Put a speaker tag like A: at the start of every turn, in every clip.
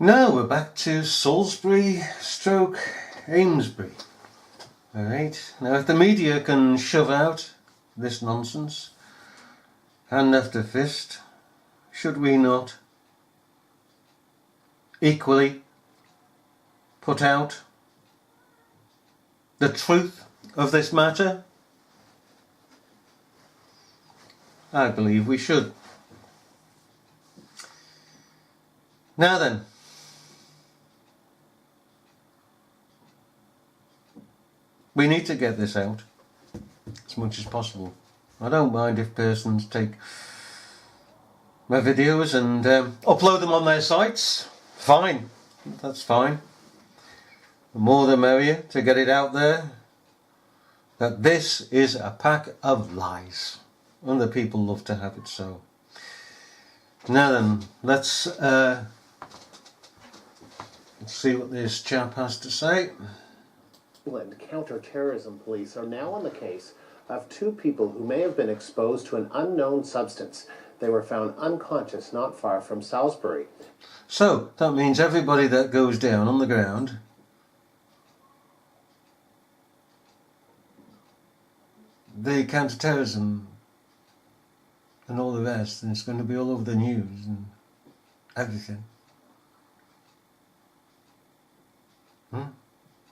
A: Now we're back to Salisbury stroke Amesbury. Alright, now if the media can shove out this nonsense, hand after fist, should we not equally put out the truth of this matter? I believe we should. Now then, we need to get this out as much as possible. I don't mind if persons take my videos and upload them on their sites. Fine, that's fine. The more the merrier to get it out there that this is a pack of lies, and the people love to have it so. Now then, let's see what this chap has to say.
B: England counter-terrorism police are now on the case of 2 people who may have been exposed to an unknown substance. They were found unconscious not far from Salisbury.
A: So, that means everybody that goes down on the ground the counter-terrorism and all the rest, and it's going to be all over the news and everything.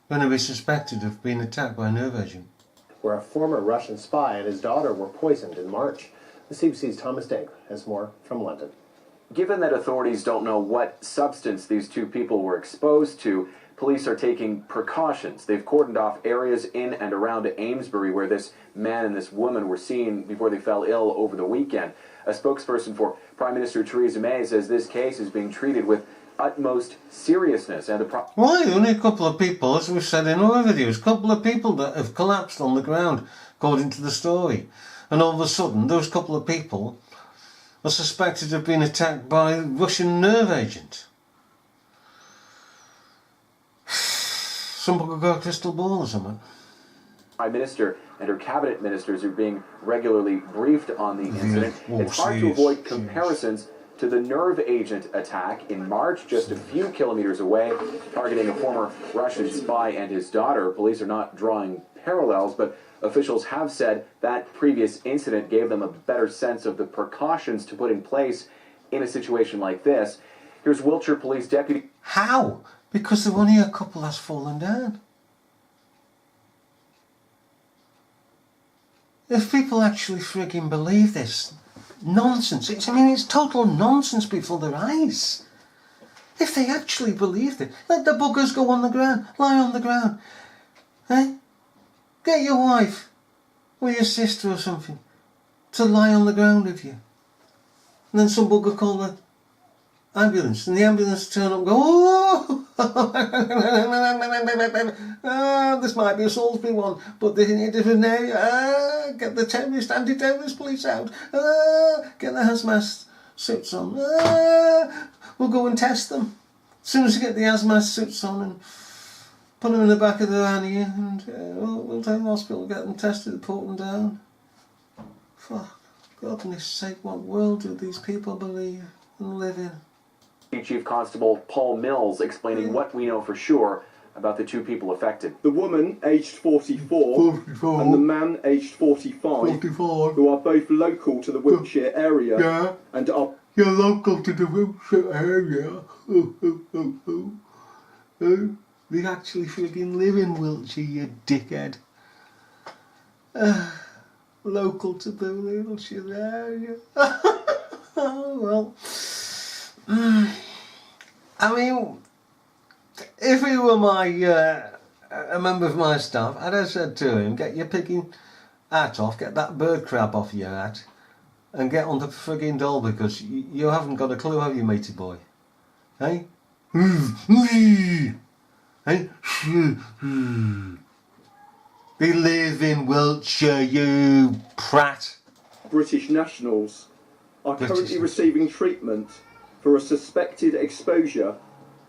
A: Going to be suspected of being attacked by a nerve agent.
B: Where a former Russian spy and his daughter were poisoned in March. The CBC's Thomas Dink has more from London.
C: Given that authorities don't know what substance these 2 people were exposed to, police are taking precautions. They've cordoned off areas in and around Amesbury where this man and this woman were seen before they fell ill over the weekend. A spokesperson for Prime Minister Theresa May says this case is being treated with utmost seriousness. And
A: why? Only a couple of people, as we've said in our videos, a couple of people that have collapsed on the ground, according to the story. And all of a sudden, those couple of people are suspected of being attacked by a Russian nerve agent. Somebody got a crystal ball or something.
C: Prime Minister and her cabinet ministers are being regularly briefed on the incident. It's hard to avoid comparisons to the nerve agent attack in March, just a few kilometers away, targeting a former Russian spy and his daughter. Police are not drawing parallels, but officials have said that previous incident gave them a better sense of the precautions to put in place in a situation like this. Here's Wiltshire Police Deputy.
A: How? Because there only a couple has fallen down. If people actually frigging believe this nonsense, it's total nonsense before their eyes. If they actually believed it, let the buggers go on the ground, lie on the ground. Eh? Get your wife or your sister or something to lie on the ground with you. And then some bugger call the ambulance, and the ambulance turn up and go, oh, this might be a Salisbury one, but they need a different area. Get the anti-terrorist police out. Get the hazmat suits on. We'll go and test them. As soon as we get the hazmat suits on and put them in the back of the van here, and we'll take them to the hospital, get them tested, report them down. For goodness sake, what world do these people believe and live in?
C: Chief Constable Paul Mills explaining what we know for sure about the 2 people affected.
D: The woman, aged 44, and the man, aged 45, who are both local to the Wiltshire area.
A: Yeah,
D: and are...
A: You're local to the Wiltshire area. They actually friggin' live in Wiltshire, you dickhead. Local to the Wiltshire area. Oh, well. I mean, if he were a member of my staff, I'd have said to him, get your picking hat off, get that bird crap off your hat, and get on the frigging doll, because you haven't got a clue, have you, matey boy? Hey? Hey? They live in Wiltshire, you prat.
D: British nationals are currently receiving treatment for a suspected exposure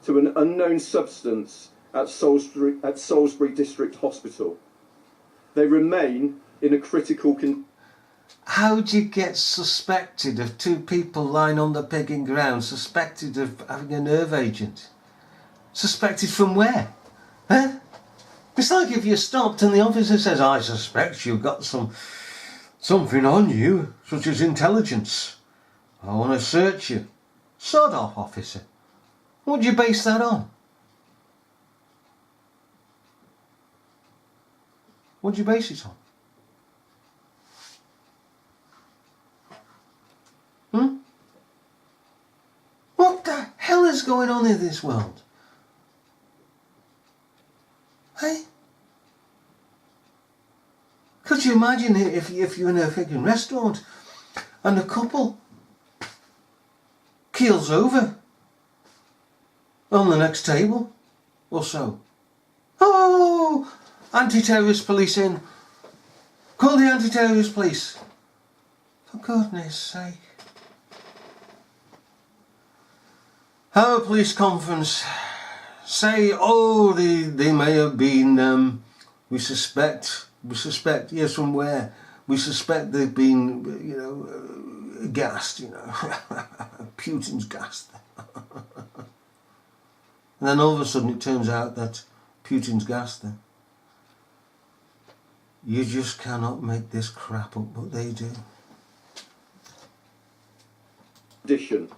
D: to an unknown substance at Salisbury District Hospital. They remain in a critical condition.
A: How do you get suspected of two people lying on the pegging ground, suspected of having a nerve agent? Suspected from where? Huh? It's like if you're stopped and the officer says, I suspect you've got something on you, such as intelligence. I want to search you. Sod off, officer. What do you base that on? What do you base it on? What the hell is going on in this world? Hey? Could you imagine if you're in a freaking restaurant and a couple keels over on the next table or so? Oh! Anti-terrorist police in. Call the anti-terrorist police. For goodness sake. Have a police conference. Say, oh, they may have been, we suspect, yes, from where? We suspect they've been, gassed, Putin's gassed them. And then all of a sudden it turns out that Putin's gassed them. You just cannot make this crap up, but they do.
D: Addition.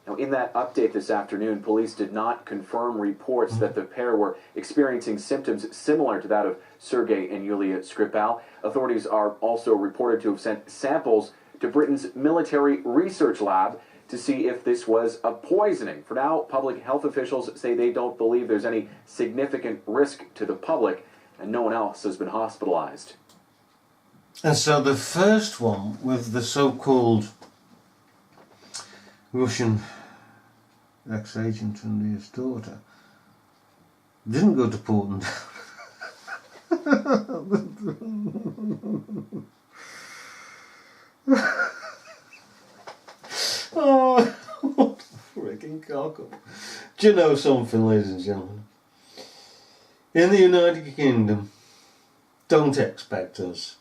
C: Now, in that update this afternoon, police did not confirm reports that the pair were experiencing symptoms similar to that of Sergei and Yulia Skripal. Authorities are also reported to have sent samples to Britain's military research lab to see if this was a poisoning. For now, public health officials say they don't believe there's any significant risk to the public, and no one else has been hospitalized.
A: And so the first one with the so-called Russian ex-agent and his daughter didn't go to Portland. Oh, what a freaking cock-up. Do you know something, ladies and gentlemen? In the United Kingdom, don't expect us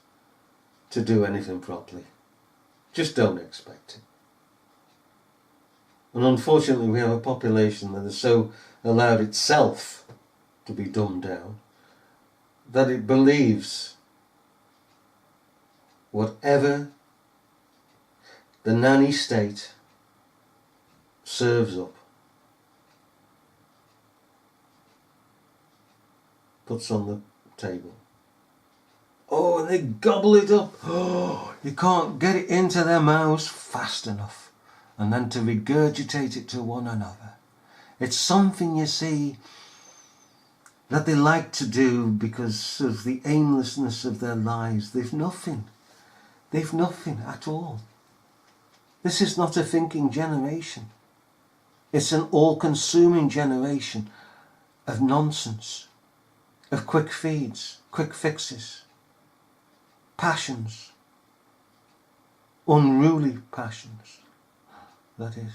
A: to do anything properly. Just don't expect it. And unfortunately we have a population that has so allowed itself to be dumbed down that it believes whatever the nanny state serves up, puts on the table. Oh, and they gobble it up. Oh, you can't get it into their mouths fast enough. And then to regurgitate it to one another. It's something, you see, that they like to do because of the aimlessness of their lives. They've nothing. They've nothing at all. This is not a thinking generation. It's an all-consuming generation of nonsense, of quick feeds, quick fixes, passions, unruly passions. That is.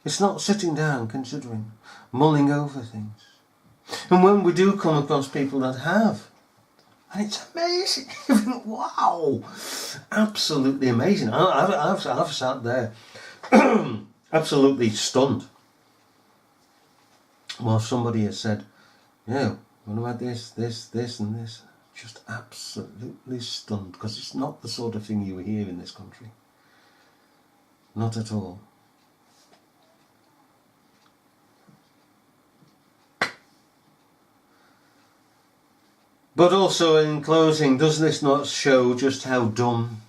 A: It's not sitting down, considering, mulling over things. And when we do come across people that have, and it's amazing, wow, absolutely amazing. I've sat there absolutely stunned while somebody has said, what about this and this? Just absolutely stunned, because it's not the sort of thing you hear in this country. Not at all. But also, in closing, does this not show just how dumb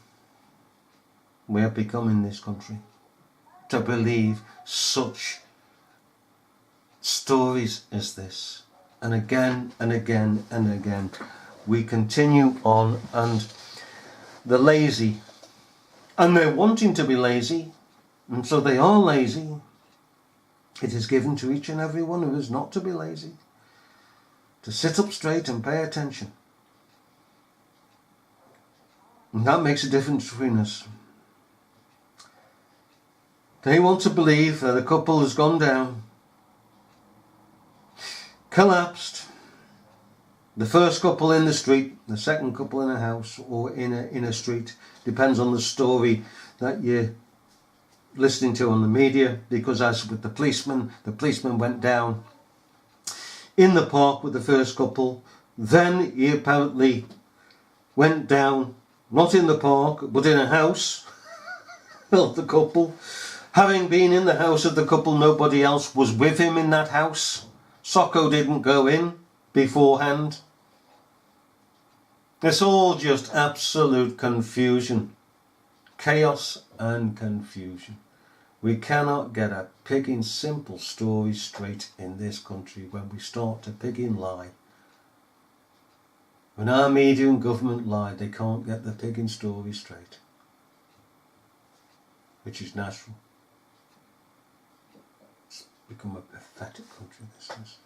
A: we have become in this country to believe such stories as this? And again and again and again we continue on, and the lazy, and they're wanting to be lazy, and so they are lazy. It is given to each and every one of us not to be lazy, to sit up straight and pay attention. And that makes a difference between us. They want to believe that a couple has gone down, collapsed, the first couple in the street, the second couple in a house or in a street, depends on the story that you're listening to on the media, because as with the policeman went down in the park with the first couple, then he apparently went down, not in the park, but in a house of the couple. Having been in the house of the couple, nobody else was with him in that house. Socko didn't go in beforehand. It's all just absolute confusion. Chaos and confusion. We cannot get a pigging simple story straight in this country when we start to pigging lie. When our media and government lie, they can't get the pigging story straight. Which is natural. It's become a pathetic country, this is.